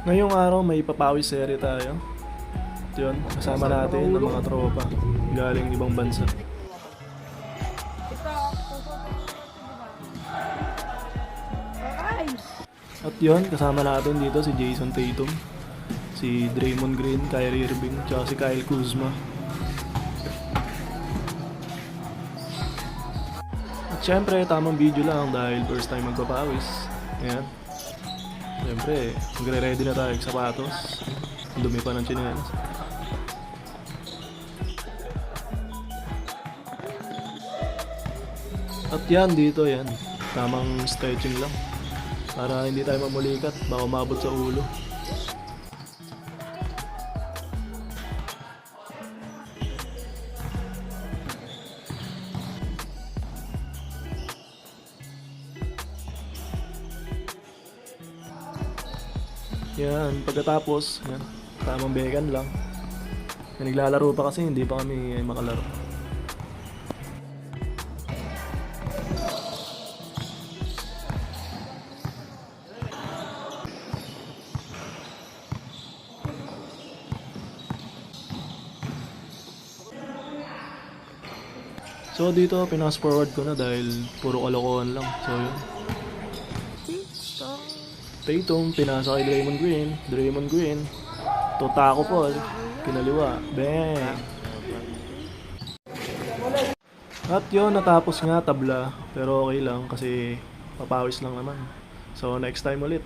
Ngayong araw may papawis serye tayo. At yun, kasama natin ang mga tropa galing ibang bansa. At yun, kasama natin dito si Jason Tatum, si Draymond Green, Kyrie Irving, tsaka si Kyle Kuzma. At syempre, tamang video lang dahil first time magpapawis. Ayan. Syempre, magre-ready na tayo sa sapatos. Ang dumi pa ng tsinelas. At yan, dito yan. Tamang stretching lang. Para hindi tayo mamulikat, baka umabot sa ulo. Yan, pagkatapos, yan, tamang bekan lang. Yan, naglalaro pa kasi, hindi pa kami makalaro. So dito, pinas forward ko na dahil puro kalokohan lang. So yun. Tatum, pinasa kay Draymond Green. Totako Paul, kinaliwa. Bang! At yun, natapos nga tabla. Pero okay lang kasi papawis lang naman. So next time ulit.